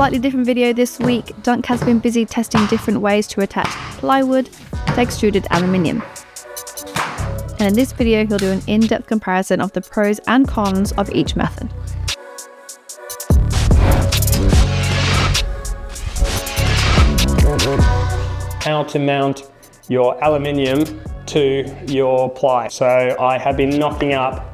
slightly different video this week. Dunk has been busy testing different ways to attach plywood to extruded aluminium. And in this video, he'll do an in-depth comparison of the pros and cons of each method. How to mount your aluminium to your ply. So I have been knocking up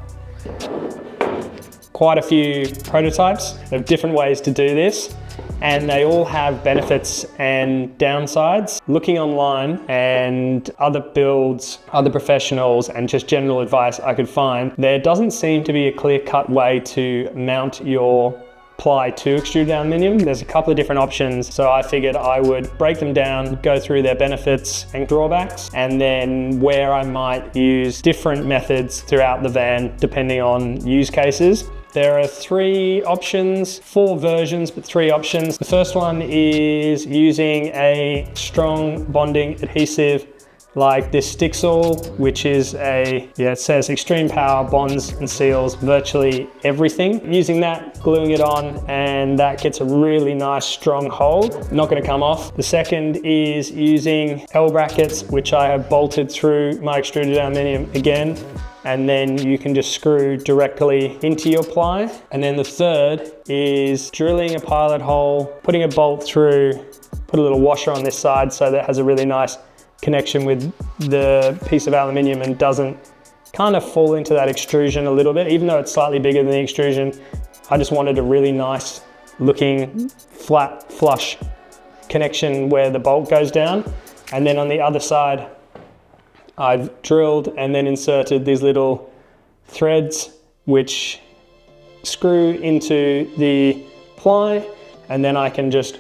quite a few prototypes of different ways to do this, and they all have benefits and downsides. Looking online and other builds, other professionals, and just general advice I could find, there doesn't seem to be a clear-cut way to mount your ply to extruded aluminium. There's a couple of different options, so I figured I would break them down, go through their benefits and drawbacks, and then where I might use different methods throughout the van depending on use cases. There are 3 options, 4 versions, but 3 options. The first one is using a strong bonding adhesive like this Stixall, which is it says extreme power, bonds and seals virtually everything. Using that, gluing it on, and that gets a really nice strong hold, not gonna come off. The second is using L brackets, which I have bolted through my extruded aluminium again, and then you can just screw directly into your ply. And then the third is drilling a pilot hole, putting a bolt through, put a little washer on this side so that it has a really nice connection with the piece of aluminium and doesn't kind of fall into that extrusion a little bit. Even though it's slightly bigger than the extrusion, I just wanted a really nice looking flat flush connection where the bolt goes down. And then on the other side, I've drilled and then inserted these little threads which screw into the ply, and then I can just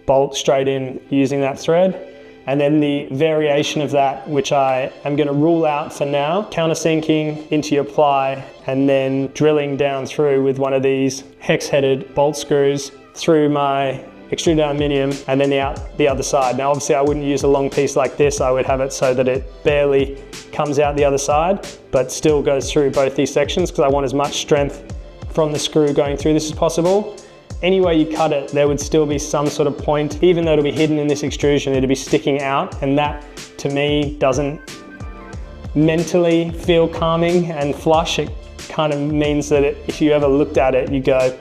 bolt straight in using that thread. And then the variation of that, which I am going to rule out for now, countersinking into your ply and then drilling down through with one of these hex-headed bolt screws through my extruded aluminium and then the other side. Now obviously I wouldn't use a long piece like this. I would have it so that it barely comes out the other side, but still goes through both these sections because I want as much strength from the screw going through this as possible. Any way you cut it, there would still be some sort of point. Even though it'll be hidden in this extrusion, it'll be sticking out, and that to me doesn't mentally feel calming and flush. It kind of means that if you ever looked at it, you go,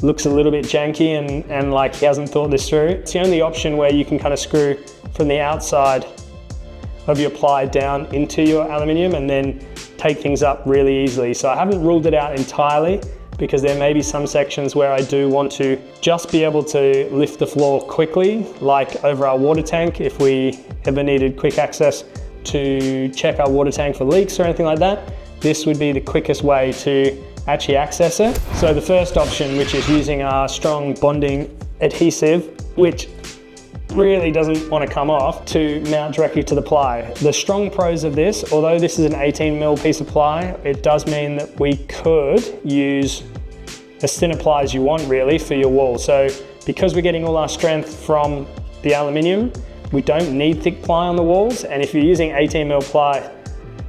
looks a little bit janky and like he hasn't thought this through. It's the only option where you can kind of screw from the outside of your ply down into your aluminium and then take things up really easily. So I haven't ruled it out entirely, because there may be some sections where I do want to just be able to lift the floor quickly, like over our water tank, if we ever needed quick access to check our water tank for leaks or anything like that. This would be the quickest way to actually access it. So the first option, which is using our strong bonding adhesive, which really doesn't want to come off, to mount directly to the ply. The strong pros of this, although this is an 18mm piece of ply, it does mean that we could use as thin a ply as you want really for your wall. So because we're getting all our strength from the aluminium, we don't need thick ply on the walls. And if you're using 18mm ply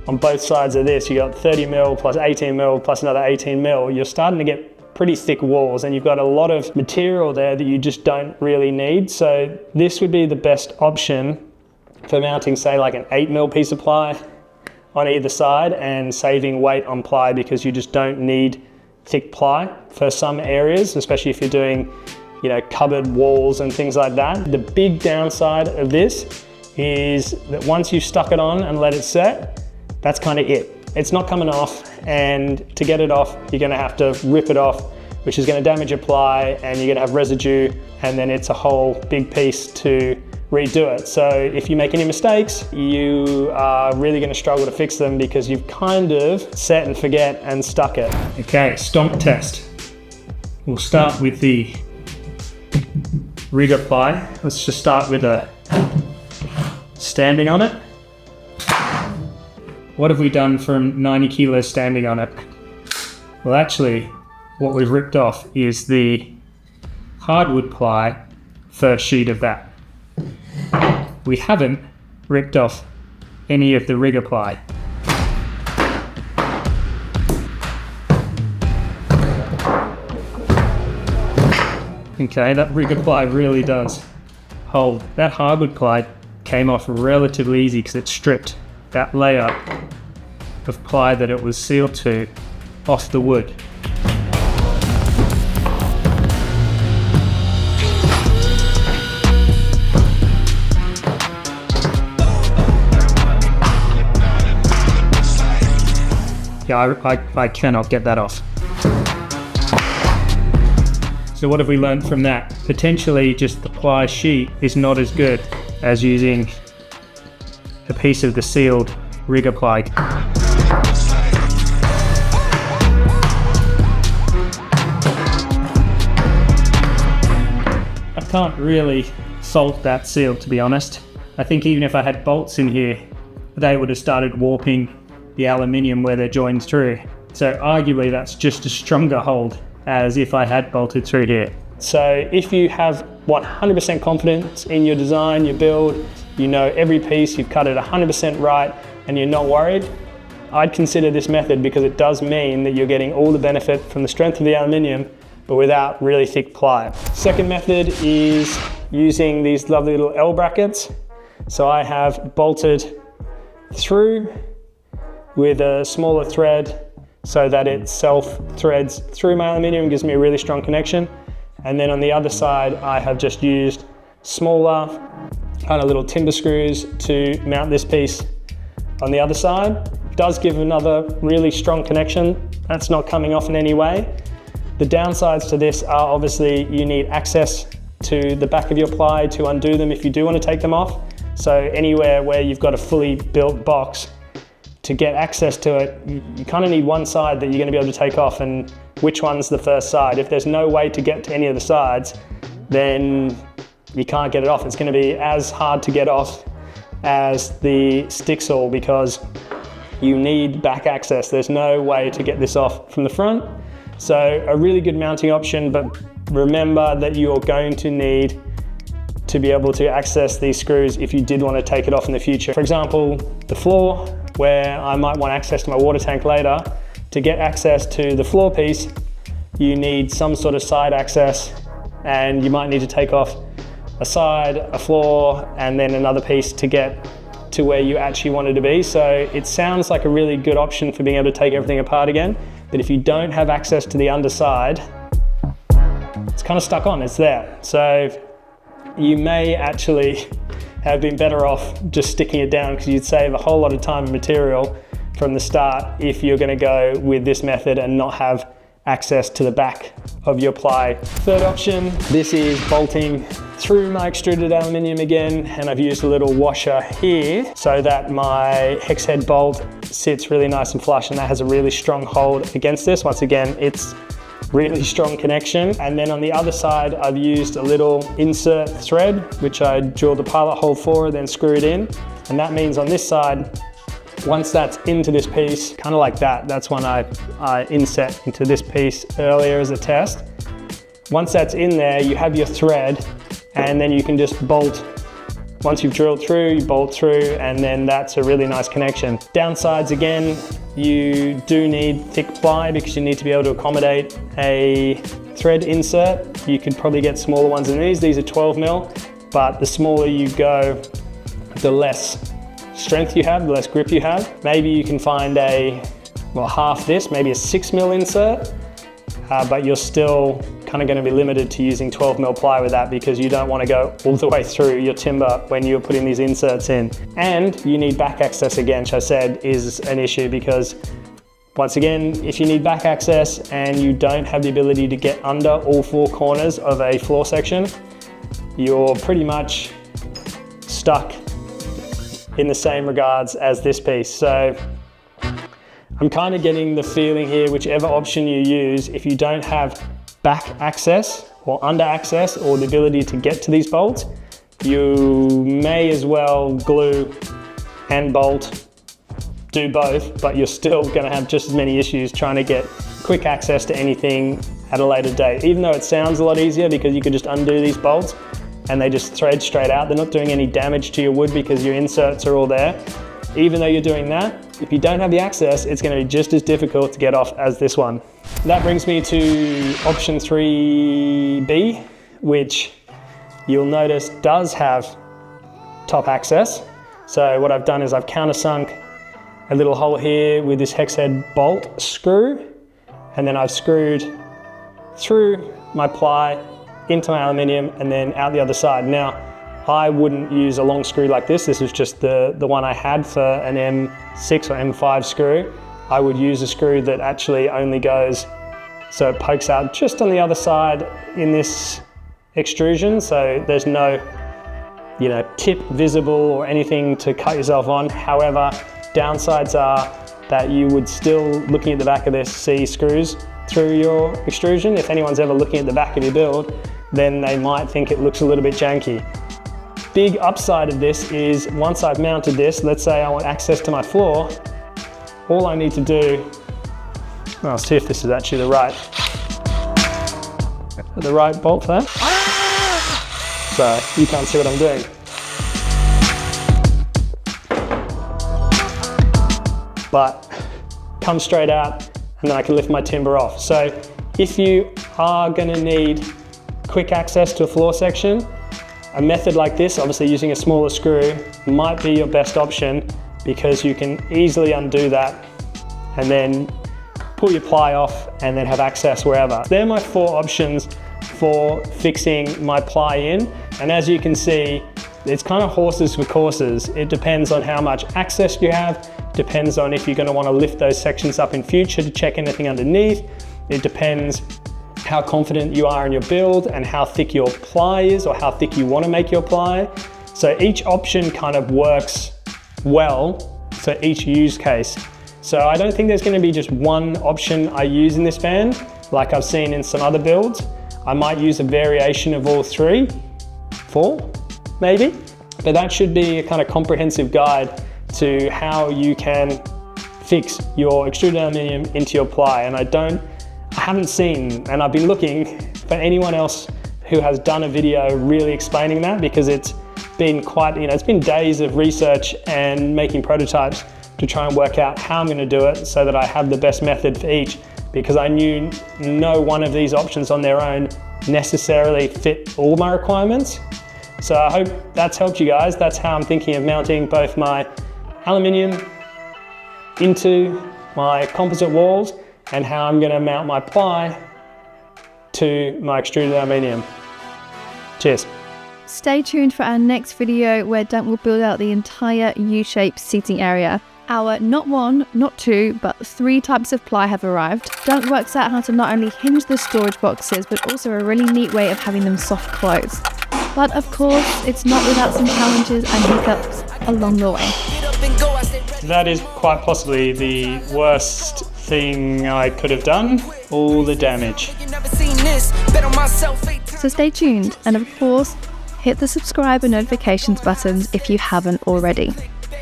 on both sides of this, you got 30mm plus 18mm plus another 18mm, you're starting to get pretty thick walls, and you've got a lot of material there that you just don't really need. So this would be the best option for mounting, say, like an 8mm piece of ply on either side and saving weight on ply, because you just don't need thick ply for some areas, especially if you're doing, you know, cupboard walls and things like that. The big downside of this is that once you've stuck it on and let it set, that's kind of it. It's not coming off, and to get it off, you're gonna have to rip it off, which is gonna damage your ply, and you're gonna have residue, and then it's a whole big piece to redo it. So if you make any mistakes, you are really gonna struggle to fix them because you've kind of set and forget and stuck it. Okay, stomp test. We'll start with the rigger ply. Let's just start with a standing on it. What have we done from 90 kilos standing on it? Well, actually, what we've ripped off is the hardwood ply first sheet of that. We haven't ripped off any of the rigger ply. Okay, that rigger ply really does hold. That hardwood ply came off relatively easy because it stripped that layer of ply that it was sealed to off the wood. Yeah, I cannot get that off. So what have we learned from that? Potentially just the ply sheet is not as good as using a piece of the sealed rigger ply. I can't really fault that seal, to be honest. I think even if I had bolts in here, they would have started warping the aluminium where they're joined through. So arguably that's just a stronger hold as if I had bolted through here. So if you have 100% confidence in your design, your build, you know every piece, you've cut it 100% right, and you're not worried, I'd consider this method because it does mean that you're getting all the benefit from the strength of the aluminium, but without really thick ply. Second method is using these lovely little L brackets. So I have bolted through with a smaller thread so that it self-threads through my aluminium and gives me a really strong connection. And then on the other side, I have just used smaller kind of little timber screws to mount this piece on the other side. It does give another really strong connection. That's not coming off in any way. The downsides to this are obviously you need access to the back of your ply to undo them if you do want to take them off. So anywhere where you've got a fully built box, to get access to it, you kind of need one side that you're going to be able to take off, and which one's the first side. If there's no way to get to any of the sides, then you can't get it off. It's going to be as hard to get off as the Stixall because you need back access. There's no way to get this off from the front. So a really good mounting option, but remember that you're going to need to be able to access these screws if you did want to take it off in the future. For example, the floor, where I might want access to my water tank later. To get access to the floor piece, you need some sort of side access, and you might need to take off a side, a floor, and then another piece to get to where you actually wanted to be. So it sounds like a really good option for being able to take everything apart again, but if you don't have access to the underside, it's kind of stuck on, it's there. So you may actually have been better off just sticking it down because you'd save a whole lot of time and material from the start if you're going to go with this method and not have access to the back of your ply. Third option, this is bolting through my extruded aluminium again, and I've used a little washer here so that my hex head bolt sits really nice and flush, and that has a really strong hold against this. Once again, it's really strong connection. And then on the other side, I've used a little insert thread, which I drilled a pilot hole for, then screw it in. And that means on this side, once that's into this piece, kind of like that, that's when I inset into this piece earlier as a test. Once that's in there, you have your thread, and then you can just bolt. Once you've drilled through, you bolt through, and then that's a really nice connection. Downsides again, you do need thick ply because you need to be able to accommodate a thread insert. You could probably get smaller ones than these. These are 12 mil, but the smaller you go, the less strength you have, the less grip you have. Maybe you can find half this, maybe a 6 mil insert, but you're still kind of going to be limited to using 12 mil ply with that because you don't want to go all the way through your timber when you're putting these inserts in. And you need back access again, which I said is an issue because once again, if you need back access and you don't have the ability to get under all four corners of a floor section, you're pretty much stuck in the same regards as this piece. So I'm kind of getting the feeling here, whichever option you use, if you don't have back access or under access or the ability to get to these bolts, you may as well glue and bolt, do both, but you're still going to have just as many issues trying to get quick access to anything at a later date. Even though it sounds a lot easier because you could just undo these bolts and they just thread straight out. They're not doing any damage to your wood because your inserts are all there. Even though you're doing that, if you don't have the access, it's going to be just as difficult to get off as this one. That brings me to option 3B, which you'll notice does have top access. So what I've done is I've countersunk a little hole here with this hex head bolt screw, and then I've screwed through my ply into my aluminium and then out the other side. Now, I wouldn't use a long screw like this. This was just the one I had for an M6 or M5 screw. I would use a screw that actually only goes, so it pokes out just on the other side in this extrusion, so there's no, you know, tip visible or anything to cut yourself on. However, downsides are that you would still, looking at the back of this, see screws through your extrusion. If anyone's ever looking at the back of your build, then they might think it looks a little bit janky. Big upside of this is once I've mounted this, let's say I want access to my floor, all I need to do, I'll see if this is actually the right bolt for that. So you can't see what I'm doing. But come straight out and then I can lift my timber off. So if you are gonna need quick access to a floor section, a method like this, obviously using a smaller screw, might be your best option because you can easily undo that and then pull your ply off and then have access wherever. They're my 4 options for fixing my ply in. And as you can see, it's kind of horses for courses. It depends on how much access you have, depends on if you're going to want to lift those sections up in future to check anything underneath. It depends how confident you are in your build and how thick your ply is or how thick you want to make your ply. So each option kind of works well for each use case. So I don't think there's going to be just one option I use in this van, like I've seen in some other builds. I might use a variation of all 3, 4 maybe, but that should be a kind of comprehensive guide to how you can fix your extruded aluminium into your ply. And I haven't seen, and I've been looking for anyone else who has done a video really explaining that, because it's been quite, you know, it's been days of research and making prototypes to try and work out how I'm going to do it so that I have the best method for each, because I knew no one of these options on their own necessarily fit all my requirements. So I hope that's helped you guys. That's how I'm thinking of mounting both my aluminium into my composite walls and how I'm going to mount my ply to my extruded aluminium. Cheers. Stay tuned for our next video where Dunk will build out the entire U-shaped seating area. Our not 1, not 2, but 3 types of ply have arrived. Dunk works out how to not only hinge the storage boxes, but also a really neat way of having them soft close. But of course, it's not without some challenges and hiccups along the way. That is quite possibly the worst thing I could have done. All the damage. So stay tuned, and of course, hit the subscribe and notifications buttons if you haven't already.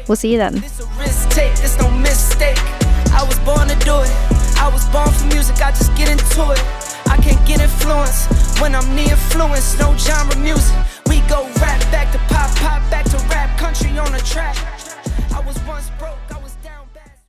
We'll see you then. It's no mistake. I was born to do it. I was born for music, I just get into it. I can't get influence when I'm the influence. No genre music. We go rap back to pop, pop back to rap. Country on the track. I was once broke.